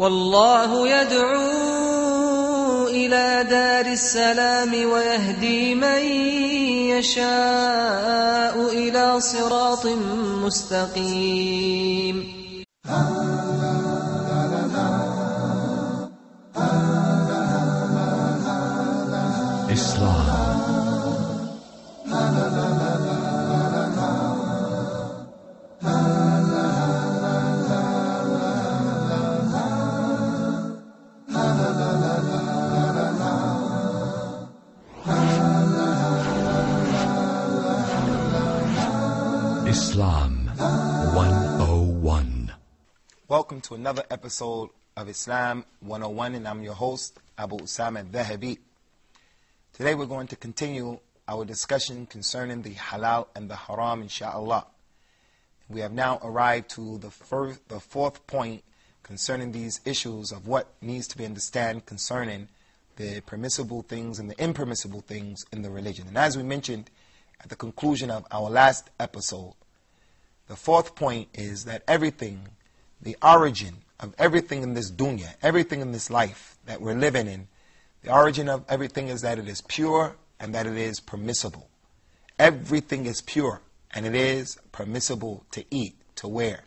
والله يدعو إلى دار السلام ويهدي من يشاء إلى صراط مستقيم. Islam 101. Welcome to another episode of Islam 101, and I'm your host, Abu Usamah Adh Dhahabi. Today we're going to continue our discussion concerning the halal and the haram, inshaAllah. We have now arrived to the fourth point concerning these issues of what needs to be understood concerning the permissible things and the impermissible things in the religion. And as we mentioned at the conclusion of our last episode, the fourth point is that everything, the origin of everything in this dunya, everything in this life that we're living in, the origin of everything is that it is pure and that it is permissible. Everything is pure and it is permissible to eat, to wear.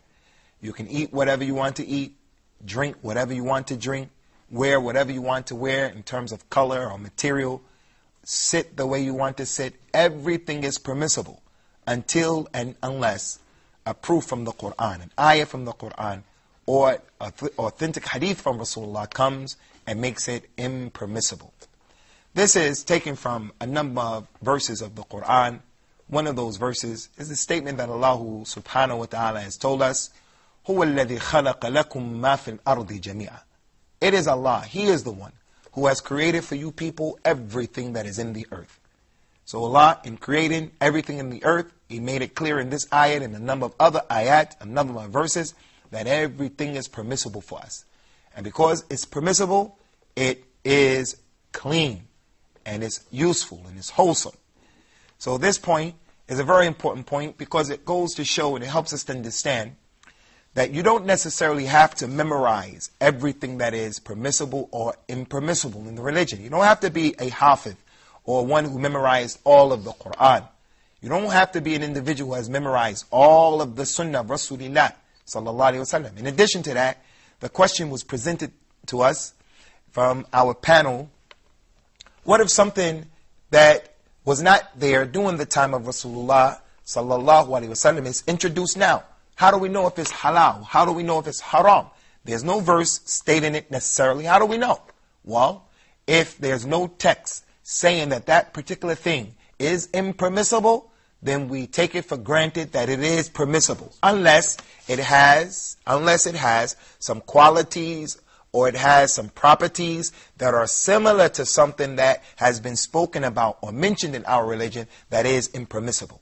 You can eat whatever you want to eat, drink whatever you want to drink, wear whatever you want to wear in terms of color or material, sit the way you want to sit. Everything is permissible until and unless a proof from the Quran, an ayah from the Quran, or authentic hadith from Rasulullah comes and makes it impermissible. This is taken from a number of verses of the Quran. One of those verses is the statement that Allah subhanahu wa ta'ala has told us, هُوَ الَّذِي خَلَقَ لَكُم مَا فِي الْأَرْضِ جَمِيعًا. It is Allah, He is the one who has created for you people everything that is in the earth. So Allah, in creating everything in the earth, He made it clear in this ayat and a number of other ayat, a number of verses, that everything is permissible for us. And because it's permissible, it is clean, and it's useful, and it's wholesome. So this point is a very important point because it goes to show and it helps us to understand that you don't necessarily have to memorize everything that is permissible or impermissible in the religion. You don't have to be a hafiz or one who memorized all of the Quran. You don't have to be an individual who has memorized all of the sunnah of Rasulullah sallallahu alaihi wasallam. In addition to that, the question was presented to us from our panel: what if something that was not there during the time of Rasulullah sallallahu alaihi wasallam is introduced now? How do we know if it's halal? How do we know if it's haram? There's no verse stating it necessarily. How do we know? Well, if there's no text saying that that particular thing is impermissible, then we take it for granted that it is permissible, unless it has some qualities or it has some properties that are similar to something that has been spoken about or mentioned in our religion that is impermissible.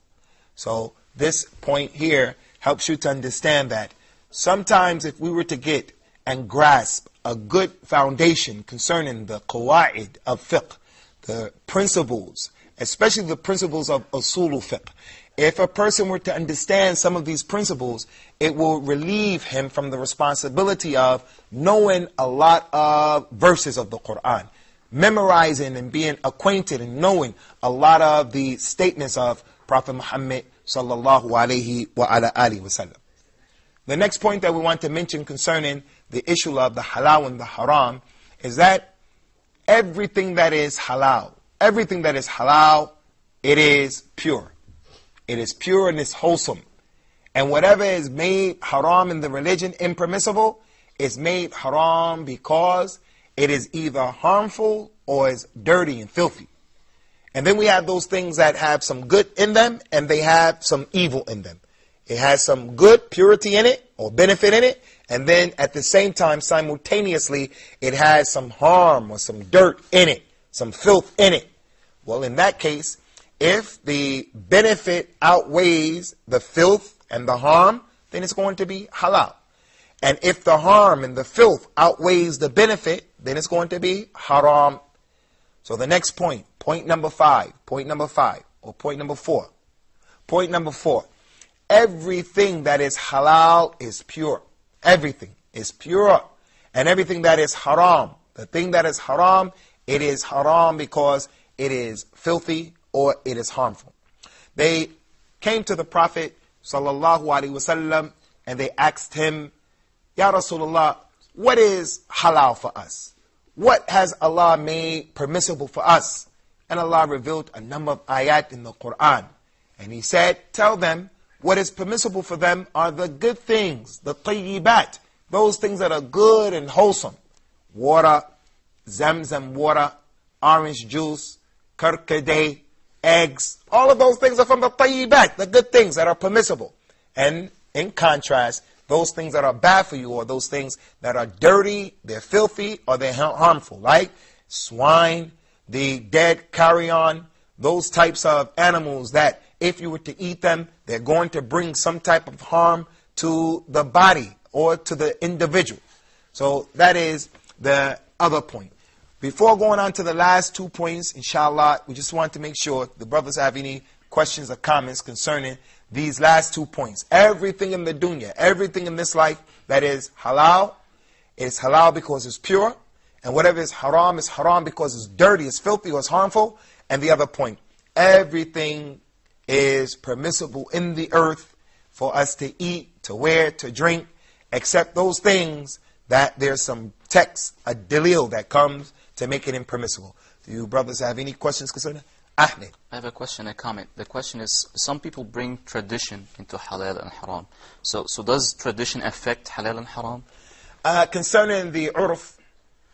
So this point here helps you to understand that sometimes if we were to get and grasp a good foundation concerning the qawaid of fiqh, the principles, especially the principles of usul fiqh, if a person were to understand some of these principles, it will relieve him from the responsibility of knowing a lot of verses of the Quran, memorizing and being acquainted and knowing a lot of the statements of Prophet Muhammad sallallahu alayhi wa ala alihi wa sallam. The next point that we want to mention concerning the issue of the halal and the haram is that everything that is halal, it is pure. It is pure and it's wholesome. And whatever is made haram in the religion, impermissible, is made haram because it is either harmful or is dirty and filthy. And then we have those things that have some good in them and they have some evil in them. It has some good purity in it or benefit in it, and then at the same time, simultaneously, it has some harm or some dirt in it, some filth in it. Well, in that case, if the benefit outweighs the filth and the harm, then it's going to be halal. And if the harm and the filth outweighs the benefit, then it's going to be haram. So the next point, point number four. Point number four, everything that is halal is pure. Everything is pure. And everything that is haram, the thing that is haram, it is haram because it is filthy or it is harmful. They came to the Prophet sallallahu alaihi wasallam and they asked him, Ya Rasulullah, what is halal for us? What has Allah made permissible for us? And Allah revealed a number of ayat in the Quran. And He said, tell them what is permissible for them are the good things, the tayyibat, those things that are good and wholesome. Water, zamzam water, orange juice, karkadeh, eggs, all of those things are from the tayyibat, the good things that are permissible. And in contrast, those things that are bad for you or those things that are dirty, they're filthy, or they're harmful, like swine, the dead carrion, those types of animals that if you were to eat them, they're going to bring some type of harm to the body or to the individual. So that is the other point. Before going on to the last 2 points, inshallah, we just want to make sure the brothers have any questions or comments concerning these last 2 points. Everything in the dunya, everything in this life that is halal because it's pure. And whatever is haram because it's dirty, it's filthy, or it's harmful. And the other point, everything is permissible in the earth for us to eat, to wear, to drink, except those things that there's some text, a dalil that comes to make it impermissible. Do you brothers have any questions concerning Ahmed? I have a question, a comment. The question is, some people bring tradition into halal and haram. So does tradition affect halal and haram? Concerning the urf,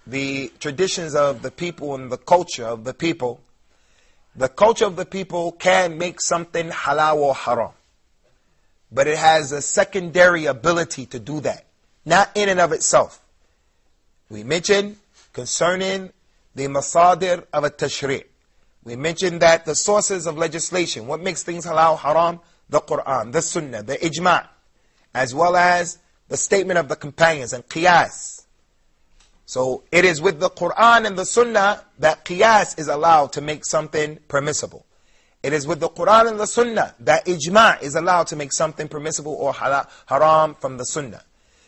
the traditions of the people and the culture of the people can make something halal or haram. But it has a secondary ability to do that, not in and of itself. We mentioned concerning the masadir of a tashri'. We mentioned that the sources of legislation, what makes things halal, haram, the Quran, the Sunnah, the ijma', as well as the statement of the companions and qiyas. So it is with the Quran and the Sunnah that qiyas is allowed to make something permissible. It is with the Quran and the Sunnah that ijma' is allowed to make something permissible or haram from the Sunnah.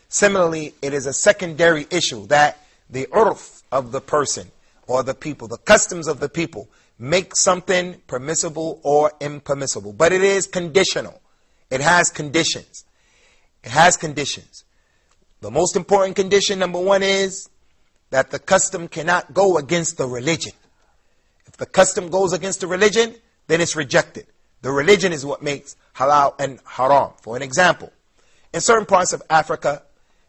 Similarly, it is a secondary issue that the urf of the person or the people, the customs of the people, make something permissible or impermissible. But it is conditional. It has conditions. It has conditions. The most important condition, number one, is that the custom cannot go against the religion. If the custom goes against the religion, then it's rejected. The religion is what makes halal and haram. For an example, in certain parts of Africa,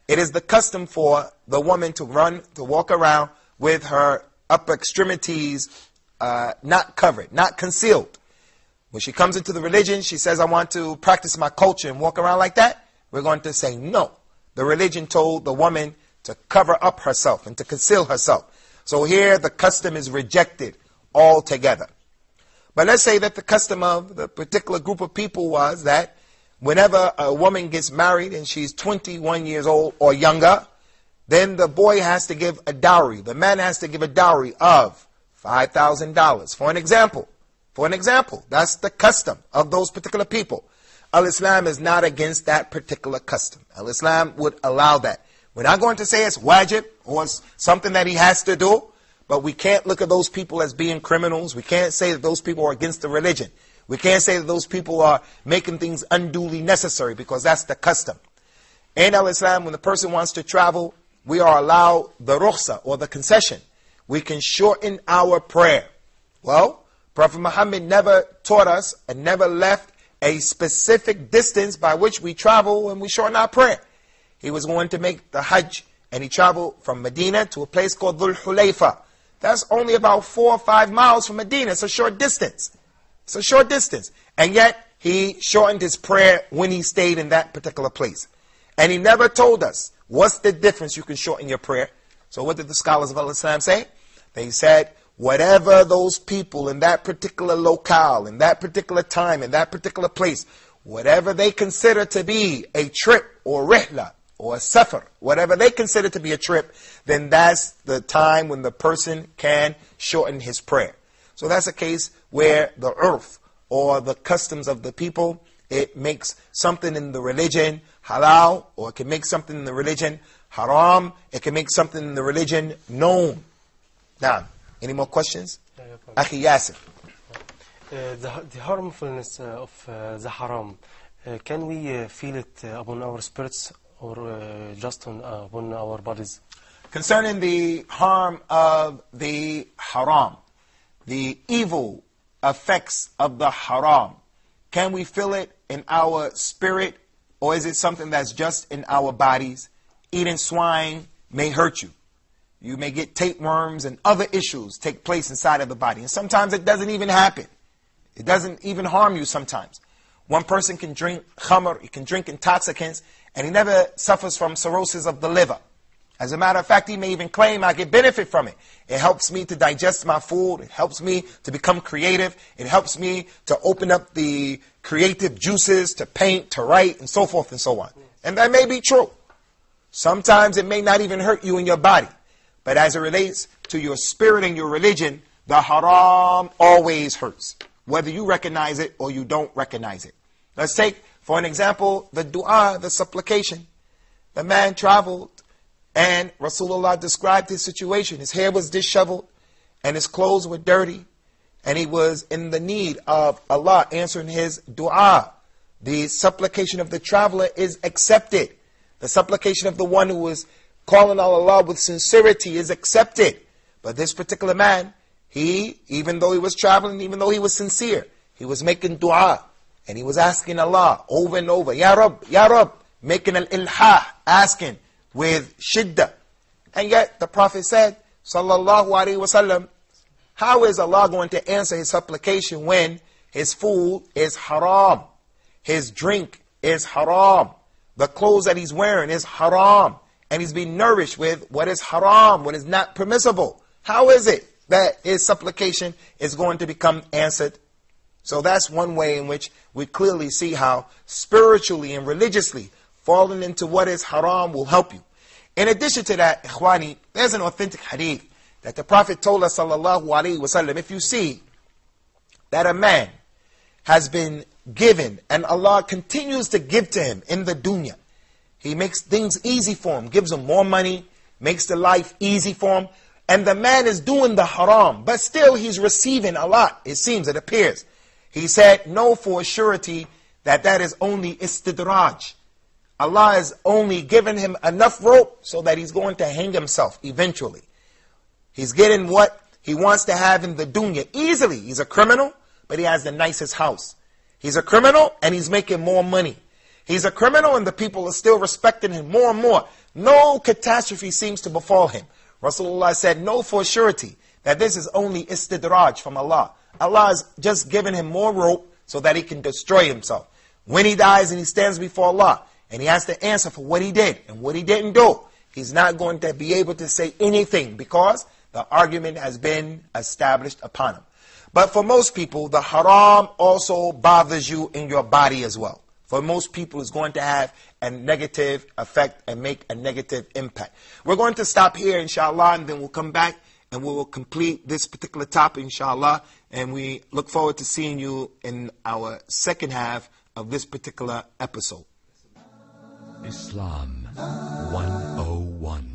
it is the custom for the woman to walk around with her upper extremities not covered, not concealed. When she comes into the religion, she says, I want to practice my culture and walk around like that. We're going to say no. The religion told the woman to cover up herself and to conceal herself. So here the custom is rejected altogether. But let's say that the custom of the particular group of people was that whenever a woman gets married and she's 21 years old or younger, then the boy has to give a dowry. The man has to give a dowry of $5,000. For an example, that's the custom of those particular people. Al-Islam is not against that particular custom. Al-Islam would allow that. We're not going to say it's wajib or it's something that he has to do, but we can't look at those people as being criminals. We can't say that those people are against the religion. We can't say that those people are making things unduly necessary because that's the custom. In Al-Islam, when the person wants to travel, we are allowed the rukhsa or the concession. We can shorten our prayer. Well, Prophet Muhammad never taught us and never left a specific distance by which we travel when we shorten our prayer. He was going to make the Hajj, and he traveled from Medina to a place called Dhul Hulayfa. That's only about 4 or 5 miles from Medina. It's a short distance. It's a short distance. And yet, he shortened his prayer when he stayed in that particular place. And he never told us, what's the difference you can shorten your prayer? So what did the scholars of Islam say? They said, whatever those people in that particular locale, in that particular time, in that particular place, whatever they consider to be a trip or rihla, or a safar, whatever they consider to be a trip, then that's the time when the person can shorten his prayer. So that's a case where the urf, or the customs of the people, it makes something in the religion halal, or it can make something in the religion Haram, it can make something in the religion known. Now, any more questions? Akhi Yasir. The harmfulness of the haram, can we feel it upon our spirits or just upon our bodies? Concerning the harm of the haram, the evil effects of the haram, can we feel it in our spirit, or is it something that's just in our bodies? Eating swine may hurt you. You may get tapeworms and other issues take place inside of the body. And sometimes it doesn't even happen. It doesn't even harm you sometimes. One person can drink khamr, he can drink intoxicants, and he never suffers from cirrhosis of the liver. As a matter of fact, he may even claim, I get benefit from it. It helps me to digest my food. It helps me to become creative. It helps me to open up the creative juices, to paint, to write, and so forth and so on. And that may be true. Sometimes it may not even hurt you in your body. But as it relates to your spirit and your religion, the haram always hurts, whether you recognize it or you don't recognize it. Let's take, for an example, the dua, the supplication. The man traveled, and Rasulullah described his situation. His hair was disheveled, and his clothes were dirty, and he was in the need of Allah answering his dua. The supplication of the traveler is accepted. The supplication of the one who was calling on Allah with sincerity is accepted. But this particular man, even though he was traveling, even though he was sincere, he was making dua, and he was asking Allah over and over, Ya Rabb, making al-ilhah, asking with shiddah. And yet the Prophet said, Sallallahu Alaihi Wasallam, how is Allah going to answer his supplication when his food is haram, his drink is haram, the clothes that he's wearing is haram, and he's being nourished with what is haram, what is not permissible? How is it that his supplication is going to become answered? So that's one way in which we clearly see how spiritually and religiously falling into what is haram will help you. In addition to that, ikhwani, there's an authentic hadith that the Prophet told us, sallallahu alaihi wasallam, if you see that a man has been given and Allah continues to give to him in the dunya, He makes things easy for him, gives him more money, makes the life easy for him, and the man is doing the haram, but still he's receiving a lot, it seems, it appears. He said, know for a surety that that is only istidraj. Allah is only giving him enough rope so that he's going to hang himself eventually. He's getting what he wants to have in the dunya easily. He's a criminal, but he has the nicest house. He's a criminal and he's making more money. He's a criminal and the people are still respecting him more and more. No catastrophe seems to befall him. Rasulullah said, know for surety that this is only istidraj from Allah. Allah is just giving him more rope so that he can destroy himself. When he dies and he stands before Allah and he has to answer for what he did and what he didn't do, he's not going to be able to say anything because the argument has been established upon him. But for most people, the haram also bothers you in your body as well. For most people, it's going to have a negative effect and make a negative impact. We're going to stop here, inshallah, and then we'll come back and we will complete this particular topic, inshallah. And we look forward to seeing you in our second half of this particular episode. Islam 101.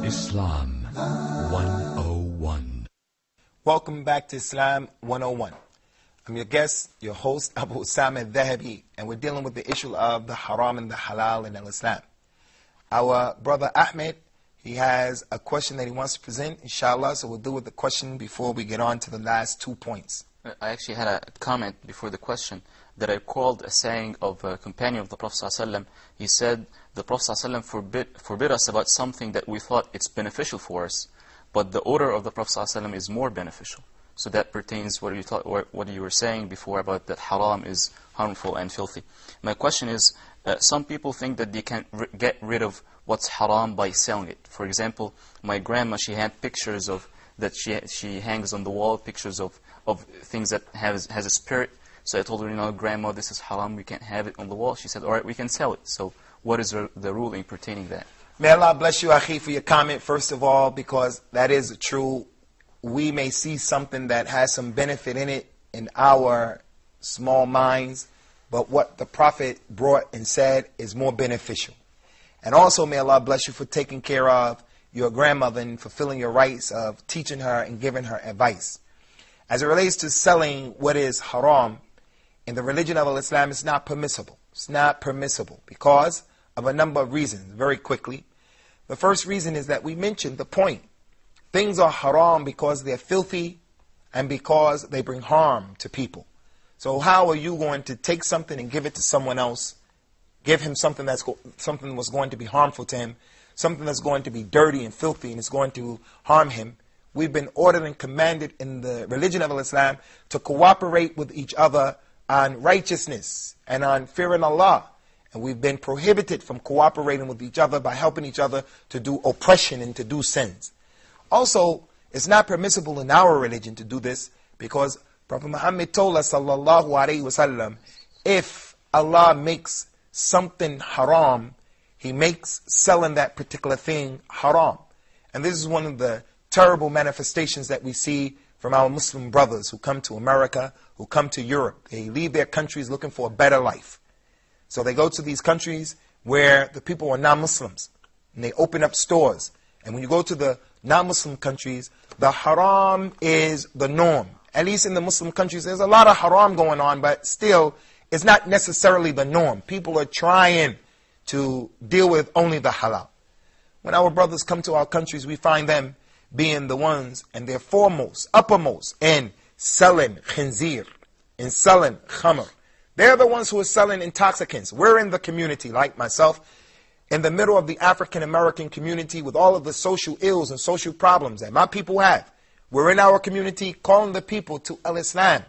Islam 101. Welcome back to Islam 101. I'm your guest, your host, Abu Usamah Adh Dhahabi, and we're dealing with the issue of the haram and the halal in Islam. Our brother Ahmed, he has a question that he wants to present, inshallah, so we'll deal with the question before we get on to the last 2 points. I actually had a comment before the question that I called a saying of a companion of the Prophet ﷺ. He said, the Prophet ﷺ forbid us about something that we thought it's beneficial for us, but the order of the Prophet ﷺ is more beneficial. So that pertains what you were saying before about that haram is harmful and filthy. My question is, Some people think that they can get rid of what's haram by selling it. For example, my grandma, she had pictures of that she hangs on the wall, pictures of things that has a spirit. So I told her, you know, Grandma, this is haram, we can't have it on the wall. She said, all right, we can sell it. So what is the ruling pertaining to that? May Allah bless you, Akhi, for your comment, first of all, because that is true. We may see something that has some benefit in it in our small minds, but what the Prophet brought and said is more beneficial. And also, may Allah bless you for taking care of your grandmother and fulfilling your rights of teaching her and giving her advice. As it relates to selling what is haram, in the religion of Islam, it's not permissible. It's not permissible because of a number of reasons. Very quickly, the first reason is that we mentioned the point. Things are haram because they're filthy and because they bring harm to people. So how are you going to take something and give it to someone else, give him something something was going to be harmful to him, something that's going to be dirty and filthy and it's going to harm him? We've been ordered and commanded in the religion of Islam to cooperate with each other on righteousness and on fearing Allah. And we've been prohibited from cooperating with each other by helping each other to do oppression and to do sins. Also, it's not permissible in our religion to do this because Prophet Muhammad told us, sallallahu alaihi wasallam, if Allah makes something haram, He makes selling that particular thing haram. And this is one of the terrible manifestations that we see from our Muslim brothers who come to America, who come to Europe. They leave their countries looking for a better life. So they go to these countries where the people are non-Muslims, and they open up stores. And when you go to the non-Muslim countries, the haram is the norm. At least in the Muslim countries, there's a lot of haram going on, but still, it's not necessarily the norm. People are trying to deal with only the halal. When our brothers come to our countries, we find them being the ones, and they're foremost, uppermost, in selling khinzir, in selling khamr. They're the ones who are selling intoxicants. We're in the community, like myself, in the middle of the African-American community with all of the social ills and social problems that my people have. We're in our community calling the people to al-Islam,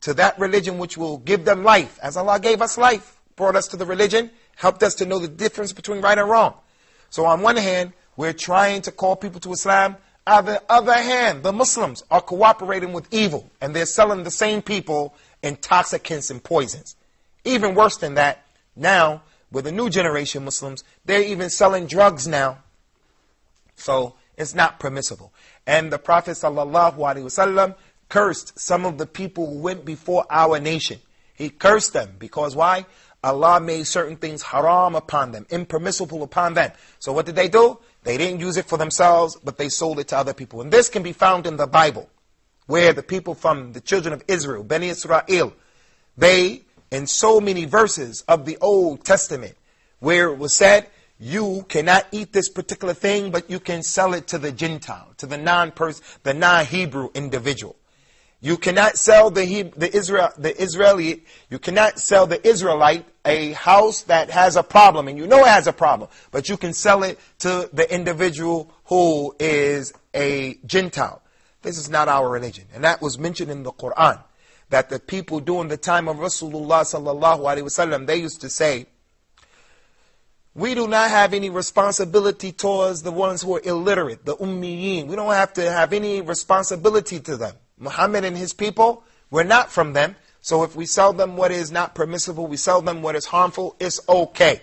to that religion which will give them life. As Allah gave us life, brought us to the religion, helped us to know the difference between right and wrong. So on one hand, we're trying to call people to Islam. On the other hand, the Muslims are cooperating with evil, and they're selling the same people intoxicants and poisons. Even worse than that, now, with the new generation Muslims, they're even selling drugs now. So it's not permissible. And the Prophet ﷺ cursed some of the people who went before our nation. He cursed them because why? Allah made certain things haram upon them, impermissible upon them. So what did they do? They didn't use it for themselves, but they sold it to other people. And this can be found in the Bible, where the people from the children of Israel, Bani Israel, they, in so many verses of the Old Testament, where it was said, you cannot eat this particular thing, but you can sell it to the Gentile, to the non-Hebrew individual. You cannot sell the Israeli, you cannot sell the Israelite a house that has a problem, and you know it has a problem, but you can sell it to the individual who is a Gentile. This is not our religion. And that was mentioned in the Quran, that the people during the time of Rasulullah sallallahu alaihi wasallam, they used to say, we do not have any responsibility towards the ones who are illiterate, the ummiyin. We don't have to have any responsibility to them. Muhammad and his people, we're not from them. So if we sell them what is not permissible, we sell them what is harmful, it's okay.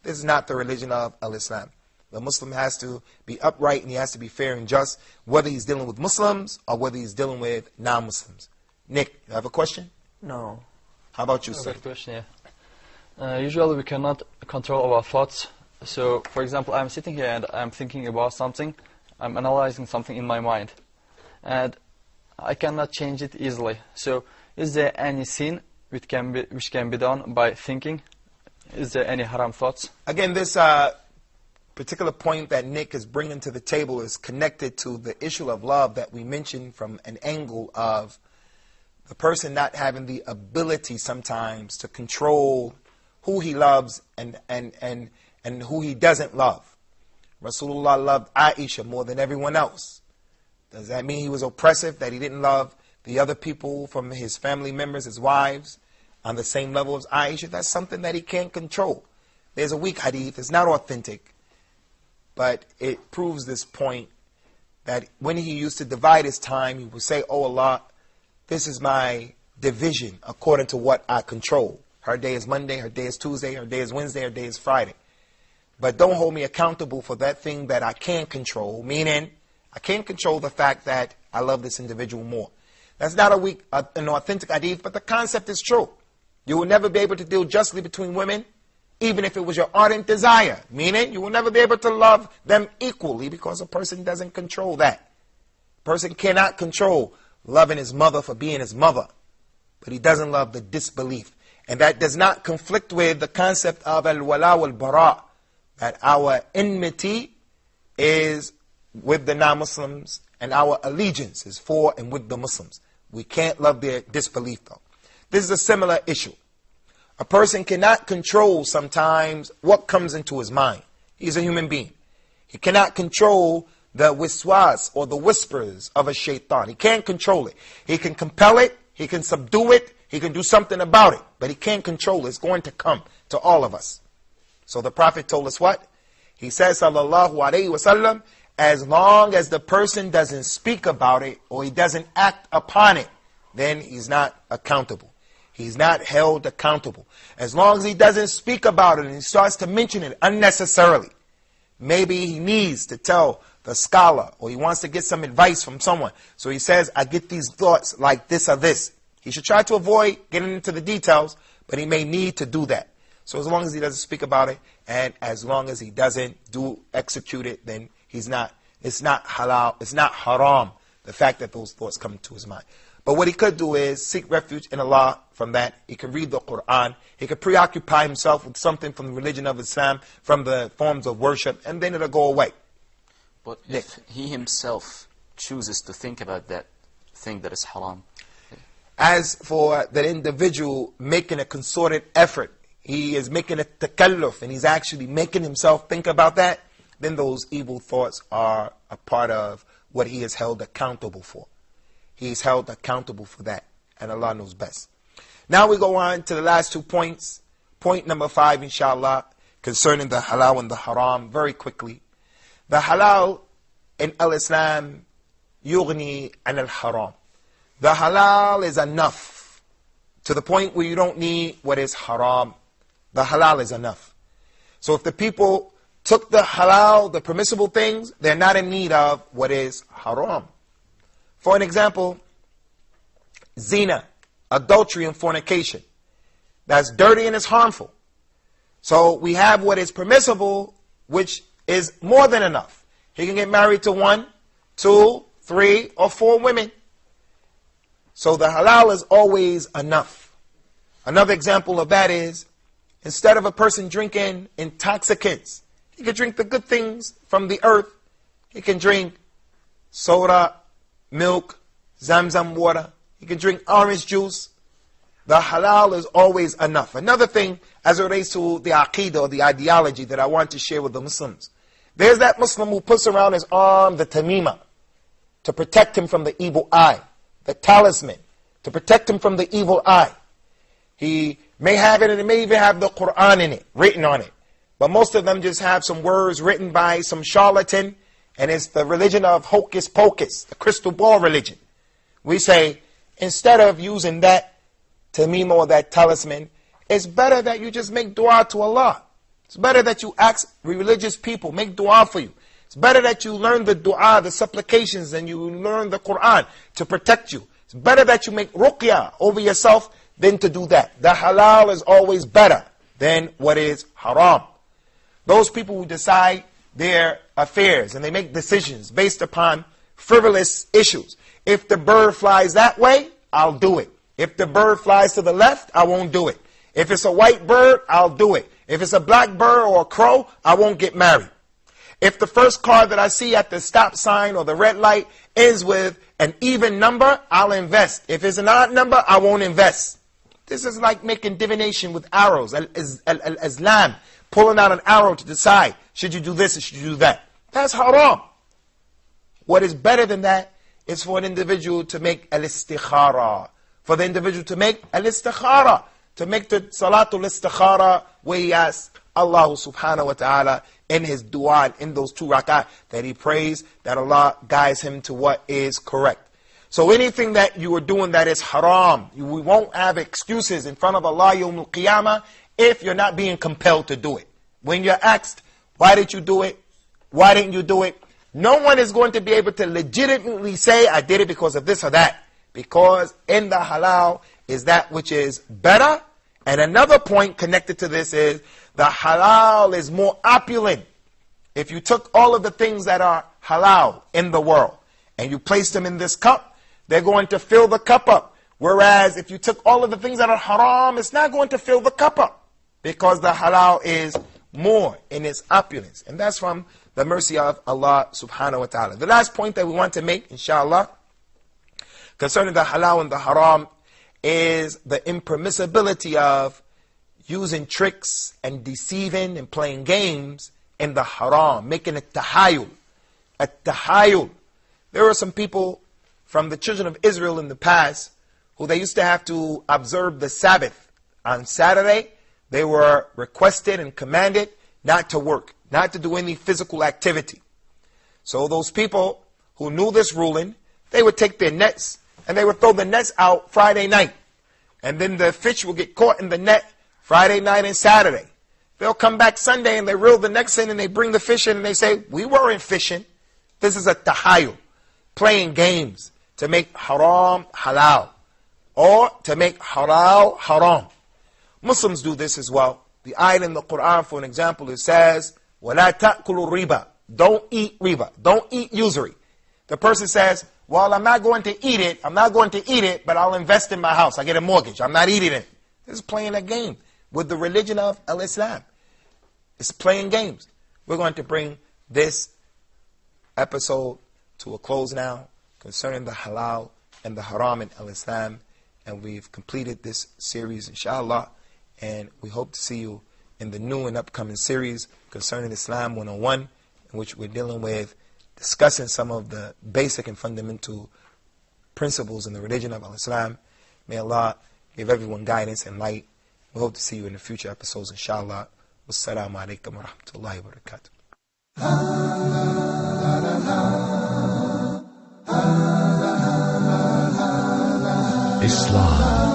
This is not the religion of al-Islam. The Muslim has to be upright and he has to be fair and just, whether he's dealing with Muslims or whether he's dealing with non-Muslims. Nick, you have a question? No. How about you, sir? Good question, yeah. Usually we cannot control our thoughts. So, for example, I'm sitting here and I'm thinking about something. I'm analyzing something in my mind. And I cannot change it easily. So, is there any sin which can be done by thinking? Is there any haram thoughts? Again, this particular point that Nick is bringing to the table is connected to the issue of love that we mentioned from an angle of the person not having the ability sometimes to control who he loves and who he doesn't love. Rasulullah loved Aisha more than everyone else. Does that mean he was oppressive, that he didn't love the other people from his family members, his wives? on the same level as Aisha, that's something that he can't control. There's a weak hadith, it's not authentic, but it proves this point that when he used to divide his time, he would say, "Oh Allah, this is my division according to what I control. Her day is Monday, her day is Tuesday, her day is Wednesday, her day is Friday. But don't hold me accountable for that thing that I can't control," meaning I can't control the fact that I love this individual more. That's not an authentic hadith, but the concept is true. You will never be able to deal justly between women, even if it was your ardent desire. Meaning, you will never be able to love them equally because a person doesn't control that. A person cannot control loving his mother for being his mother, but he doesn't love the disbelief. And that does not conflict with the concept of al-wala wal-bara, that our enmity is with the non-Muslims and our allegiance is for and with the Muslims. We can't love their disbelief though. This is a similar issue. A person cannot control sometimes what comes into his mind. He's a human being. He cannot control the wiswas or the whispers of a shaitan. He can't control it. He can compel it. He can subdue it. He can do something about it. But he can't control it. It's going to come to all of us. So the Prophet told us what? He says, sallallahu alayhi wasallam, as long as the person doesn't speak about it or he doesn't act upon it, then he's not accountable. He's not held accountable. As long as he doesn't speak about it and he starts to mention it unnecessarily, maybe he needs to tell the scholar or he wants to get some advice from someone. So he says, I get these thoughts like this or this. He should try to avoid getting into the details, but he may need to do that. So as long as he doesn't speak about it and as long as he doesn't execute it, then it's not halal, it's not haram, the fact that those thoughts come to his mind. But what he could do is seek refuge in Allah from that. He could read the Quran. He could preoccupy himself with something from the religion of Islam, from the forms of worship, and then it'll go away. But if he himself chooses to think about that thing that is haram. As for the individual making a concerted effort, he is making a takalluf, and he's actually making himself think about that, then those evil thoughts are a part of what he is held accountable for. He is held accountable for that, and Allah knows best. Now we go on to the last 2 points. Point number 5, inshallah, concerning the halal and the haram, very quickly. The halal in al-Islam, yughni an al-haram. The halal is enough to the point where you don't need what is haram. The halal is enough. So if the people took the halal, the permissible things, they're not in need of what is haram. For an example, zina, adultery and fornication. That's dirty and it's harmful. So we have what is permissible, which is more than enough. He can get married to 1, 2, 3, or 4 women. So the halal is always enough. Another example of that is, instead of a person drinking intoxicants, he can drink the good things from the earth. He can drink soda, milk, zamzam water. He can drink orange juice. The halal is always enough. Another thing as it relates to the aqidah or the ideology that I want to share with the Muslims. There's that Muslim who puts around his arm the tamima to protect him from the evil eye. The talisman to protect him from the evil eye. He may have it and it may even have the Quran in it, written on it. But most of them just have some words written by some charlatan, and it's the religion of hocus pocus, the crystal ball religion. We say, instead of using that tamima or that talisman, it's better that you just make dua to Allah. It's better that you ask religious people, make dua for you. It's better that you learn the dua, the supplications, and you learn the Quran to protect you. It's better that you make ruqya over yourself than to do that. The halal is always better than what is haram. Those people who decide their affairs and they make decisions based upon frivolous issues. If the bird flies that way, I'll do it. If the bird flies to the left, I won't do it. If it's a white bird, I'll do it. If it's a black bird or a crow, I won't get married. If the first car that I see at the stop sign or the red light ends with an even number, I'll invest. If it's an odd number, I won't invest. This is like making divination with arrows. Al-Islam, pulling out an arrow to decide, should you do this or should you do that? That's haram. What is better than that is for an individual to make al-istikhara. For the individual to make al-istikhara. to make the Salatul Istikhara where he asks Allah subhanahu wa ta'ala in his dua, in those 2 rak'ah, that he prays that Allah guides him to what is correct. So anything that you are doing that is haram, we won't have excuses in front of Allah Yawm al-Qiyamah if you're not being compelled to do it. When you're asked, why did you do it? Why didn't you do it? No one is going to be able to legitimately say, I did it because of this or that. Because in the halal is that which is better. And another point connected to this is, the halal is more opulent. If you took all of the things that are halal in the world, and you placed them in this cup, they're going to fill the cup up. Whereas if you took all of the things that are haram, it's not going to fill the cup up. Because the halal is more in its opulence. And that's from the mercy of Allah subhanahu wa ta'ala. The last point that we want to make, inshallah, concerning the halal and the haram, is the impermissibility of using tricks and deceiving and playing games in the haram, making it tahayul. At-tahayul. There were some people from the children of Israel in the past who they used to have to observe the Sabbath. On Saturday, they were requested and commanded not to work, not to do any physical activity. So those people who knew this ruling, they would take their nets and they would throw the nets out Friday night. And then the fish will get caught in the net Friday night and Saturday. They'll come back Sunday and they reel the nets in and they bring the fish in and they say, we weren't fishing. This is a tahayul, playing games to make haram halal or to make halal haram. Muslims do this as well. The ayat in the Quran, for an example, it says, وَلَا تَأْكُلُوا riba. Don't eat riba. Don't eat usury. The person says, well, I'm not going to eat it, but I'll invest in my house. I get a mortgage. I'm not eating it. This is playing a game with the religion of Al-Islam. It's playing games. We're going to bring this episode to a close now concerning the halal and the haram in Al-Islam. And we've completed this series, inshallah. And we hope to see you in the new and upcoming series concerning Islam 101, in which we're dealing with discussing some of the basic and fundamental principles in the religion of Al-Islam. May Allah give everyone guidance and light. We hope to see you in the future episodes, inshallah. Wassalamu alaikum wa rahmatullahi wa barakatuh. Islam.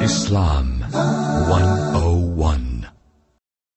Islam 101.